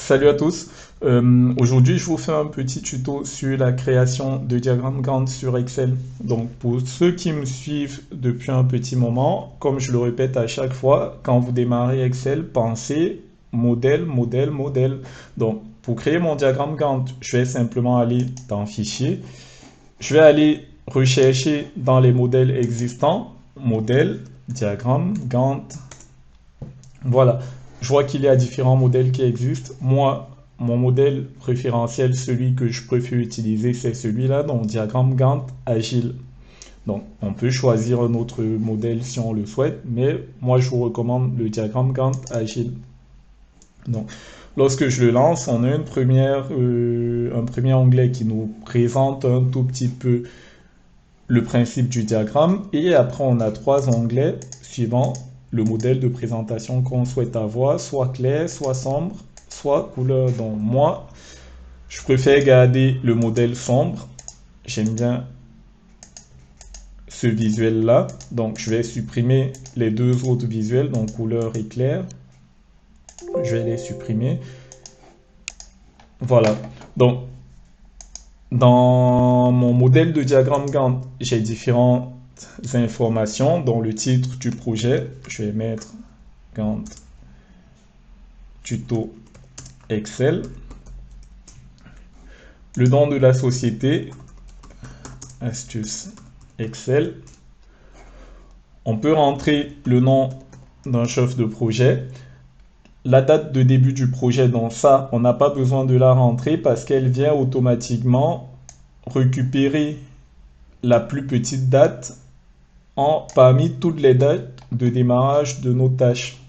Salut à tous. Aujourd'hui, je vous fais un petit tuto sur la création de diagrammes Gantt sur Excel. Donc, pour ceux qui me suivent depuis un petit moment, comme je le répète à chaque fois, quand vous démarrez Excel, pensez modèle, modèle, modèle. Donc, pour créer mon diagramme Gantt, je vais simplement aller dans Fichier. Je vais aller rechercher dans les modèles existants, modèle, diagramme Gantt. Voilà, je vois qu'il y a différents modèles qui existent. Moi, mon modèle préférentiel, celui que je préfère utiliser, c'est celui-là, donc diagramme Gantt agile. Donc, on peut choisir un autre modèle si on le souhaite, mais moi, je vous recommande le diagramme Gantt agile. Donc, lorsque je le lance, on a un premier onglet qui nous présente un tout petit peu le principe du diagramme et après on a trois onglets suivant le modèle de présentation qu'on souhaite avoir, soit clair, soit sombre, soit couleur. Donc moi, je préfère garder le modèle sombre. J'aime bien ce visuel-là. Donc je vais supprimer les deux autres visuels, donc couleur et clair. Je vais les supprimer. Voilà. Donc dans mon modèle de diagramme Gantt, j'ai différentes informations, dont le titre du projet. Je vais mettre Gantt tuto Excel. Le nom de la société, astuce Excel. On peut rentrer le nom d'un chef de projet. La date de début du projet, donc ça, on n'a pas besoin de la rentrer parce qu'elle vient automatiquement récupérer la plus petite date parmi toutes les dates de démarrage de nos tâches.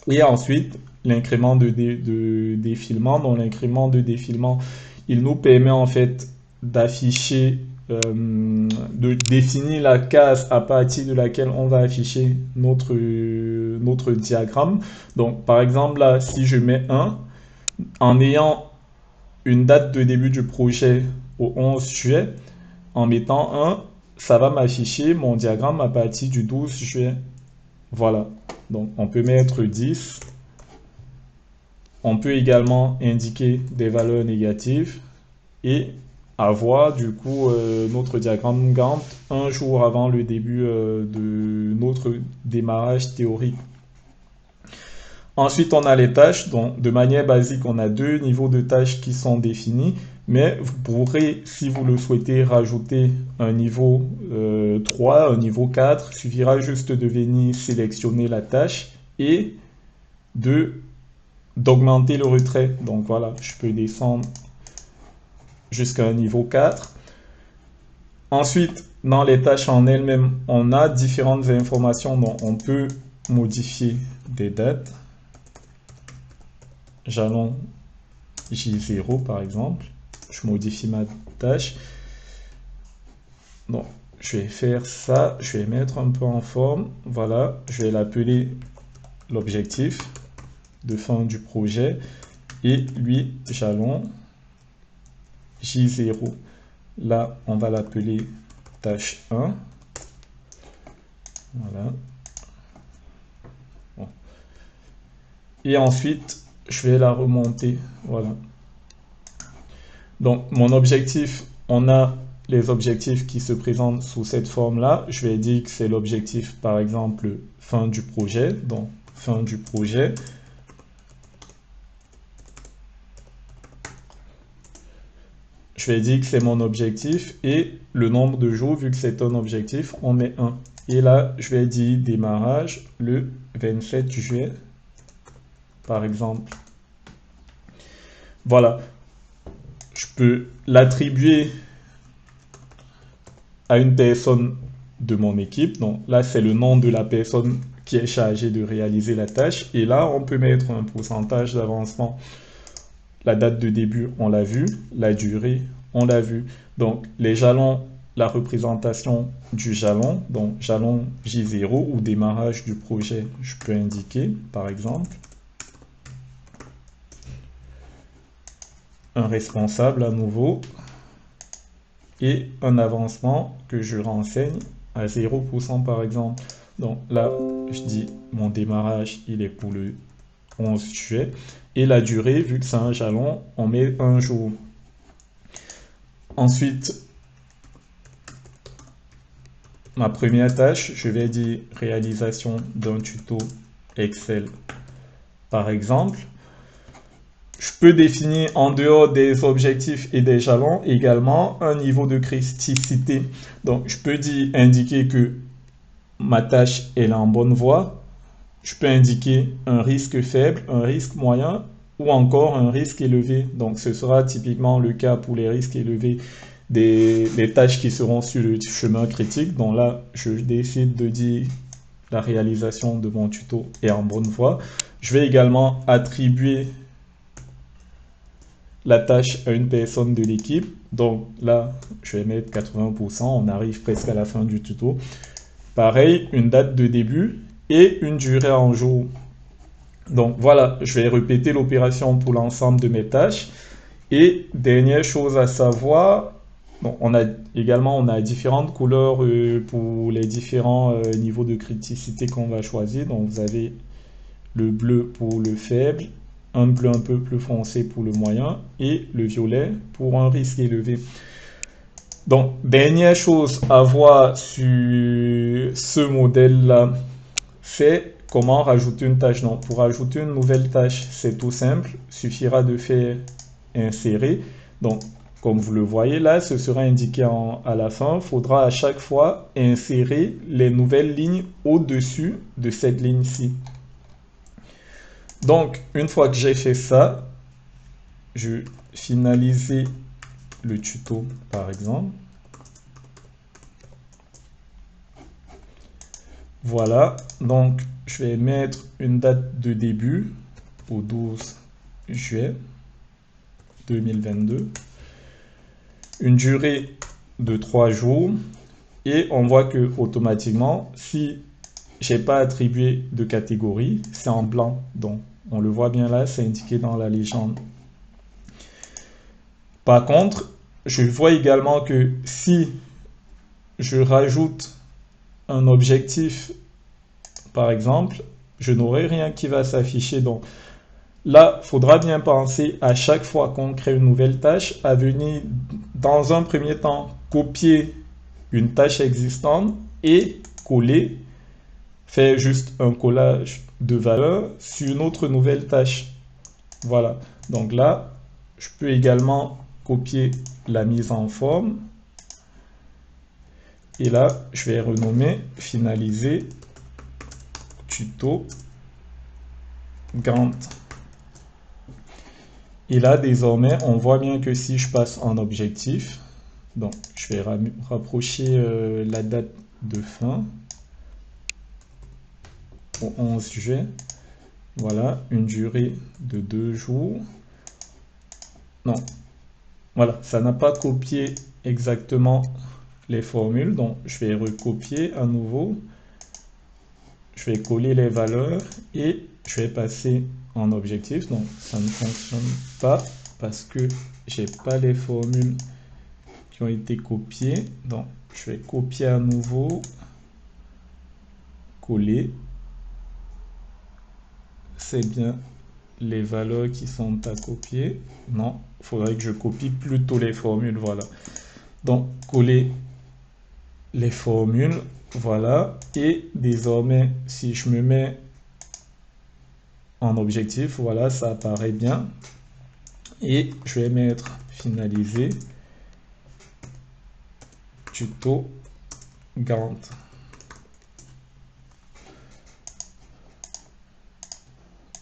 Et ensuite, l'incrément de défilement. Donc l'incrément de défilement, il nous permet en fait d'afficher, de définir la case à partir de laquelle on va afficher notre diagramme. Donc par exemple là, si je mets 1, en ayant une date de début du projet au 11 juillet, en mettant 1, ça va m'afficher mon diagramme à partir du 12 juillet. Voilà. Donc, on peut mettre 10. On peut également indiquer des valeurs négatives et avoir du coup notre diagramme Gantt un jour avant le début de notre démarrage théorique. Ensuite, on a les tâches. Donc, de manière basique, on a deux niveaux de tâches qui sont définis. Mais vous pourrez, si vous le souhaitez, rajouter un niveau 3, un niveau 4. Il suffira juste de venir sélectionner la tâche et d'augmenter le retrait. Donc voilà, je peux descendre jusqu'à un niveau 4. Ensuite, dans les tâches en elles-mêmes, on a différentes informations. Donc on peut modifier des dates. Jalon J0 par exemple. Je modifie ma tâche. Donc, je vais faire ça. Je vais mettre un peu en forme. Voilà, je vais l'appeler l'objectif de fin du projet. Et lui, jalon J0. Là, on va l'appeler tâche 1. Voilà. Bon. Et ensuite, je vais la remonter. Voilà. Donc, mon objectif, on a les objectifs qui se présentent sous cette forme-là. Je vais dire que c'est l'objectif, par exemple, fin du projet. Donc, fin du projet. Je vais dire que c'est mon objectif et le nombre de jours, vu que c'est un objectif, on met 1. Et là, je vais dire démarrage le 27 juillet, par exemple. Voilà. Je peux l'attribuer à une personne de mon équipe. Donc là, c'est le nom de la personne qui est chargée de réaliser la tâche. Et là, on peut mettre un pourcentage d'avancement. La date de début, on l'a vu. La durée, on l'a vu. Donc, les jalons, la représentation du jalon. Donc, jalon J0 ou démarrage du projet, je peux indiquer, par exemple. Un responsable à nouveau. Et un avancement que je renseigne à 0% par exemple. Donc là, je dis mon démarrage, il est pour le 11 juillet. Et la durée, vu que c'est un jalon, on met un jour. Ensuite, ma première tâche, je vais dire réalisation d'un tuto Excel, par exemple. Je peux définir en dehors des objectifs et des jalons également un niveau de criticité. Donc, je peux dire, indiquer que ma tâche est en bonne voie. Je peux indiquer un risque faible, un risque moyen ou encore un risque élevé. Donc, ce sera typiquement le cas pour les risques élevés des tâches qui seront sur le chemin critique. Donc là, je décide de dire la réalisation de mon tuto est en bonne voie. Je vais également attribuer la tâche à une personne de l'équipe. Donc là, je vais mettre 80%. On arrive presque à la fin du tuto. Pareil, une date de début et une durée en jours. Donc voilà, je vais répéter l'opération pour l'ensemble de mes tâches. Et dernière chose à savoir, bon, on a différentes couleurs pour les différents niveaux de criticité qu'on va choisir. Donc vous avez le bleu pour le faible, un bleu un peu plus foncé pour le moyen et le violet pour un risque élevé. Donc, dernière chose à voir sur ce modèle-là, c'est comment rajouter une tâche. Donc, pour ajouter une nouvelle tâche, c'est tout simple. Il suffira de faire insérer. Donc, comme vous le voyez là, ce sera indiqué à la fin. Il faudra à chaque fois insérer les nouvelles lignes au-dessus de cette ligne-ci. Donc, une fois que j'ai fait ça, je vais finaliser le tuto, par exemple. Voilà, donc je vais mettre une date de début au 12 juillet 2022. Une durée de 3 jours. Et on voit que automatiquement, si j'ai pas attribué de catégorie, c'est en blanc. Donc, on le voit bien là, c'est indiqué dans la légende. Par contre, je vois également que si je rajoute un objectif, par exemple, je n'aurai rien qui va s'afficher. Donc, là, il faudra bien penser à chaque fois qu'on crée une nouvelle tâche à venir, dans un premier temps, copier une tâche existante et coller, faire juste un collage de valeurs sur une autre nouvelle tâche. Voilà. Donc là, je peux également copier la mise en forme. Et là, je vais renommer finaliser tuto Gantt. Et là, désormais, on voit bien que si je passe en objectif, donc je vais rapprocher la date de fin au 11 juillet. Voilà, une durée de 2 jours. Non, voilà, ça n'a pas copié exactement les formules, donc je vais recopier à nouveau. Je vais coller les valeurs et je vais passer en objectif. Donc ça ne fonctionne pas parce que j'ai pas les formules qui ont été copiées. Donc je vais copier à nouveau, coller. C'est bien les valeurs qui sont à copier. Non, il faudrait que je copie plutôt les formules. Voilà. Donc coller les formules. Voilà. Et désormais, si je me mets en objectif, voilà, ça apparaît bien. Et je vais mettre finaliser tuto Gantt.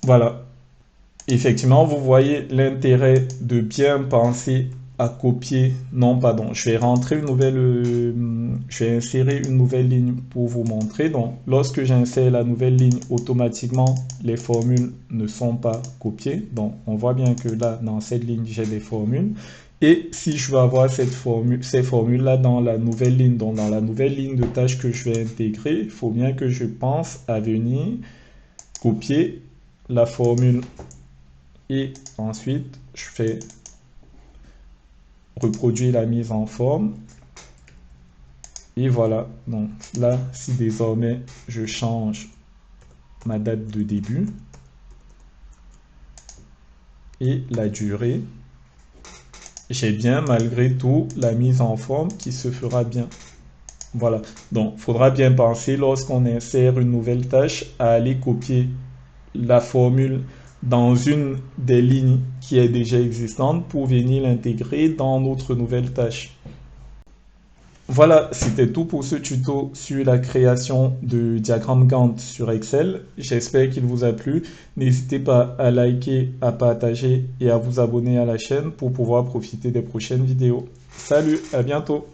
Voilà. Effectivement, vous voyez l'intérêt de bien penser à copier. Non, pardon. Je vais rentrer une nouvelle, je vais insérer une nouvelle ligne pour vous montrer. Donc, lorsque j'insère la nouvelle ligne, automatiquement, les formules ne sont pas copiées. Donc, on voit bien que là, dans cette ligne, j'ai des formules. Et si je veux avoir ces formules-là dans la nouvelle ligne, donc dans la nouvelle ligne de tâches que je vais intégrer, il faut bien que je pense à venir copier la formule et ensuite je fais reproduire la mise en forme. Et voilà, donc là, si désormais je change ma date de début, et la durée. J'ai bien malgré tout la mise en forme qui se fera bien. Voilà, donc il faudra bien penser lorsqu'on insère une nouvelle tâche à aller copier la formule dans une des lignes qui est déjà existante pour venir l'intégrer dans notre nouvelle tâche. Voilà, c'était tout pour ce tuto sur la création de diagrammes Gantt sur Excel. J'espère qu'il vous a plu. N'hésitez pas à liker, à partager et à vous abonner à la chaîne pour pouvoir profiter des prochaines vidéos. Salut, à bientôt!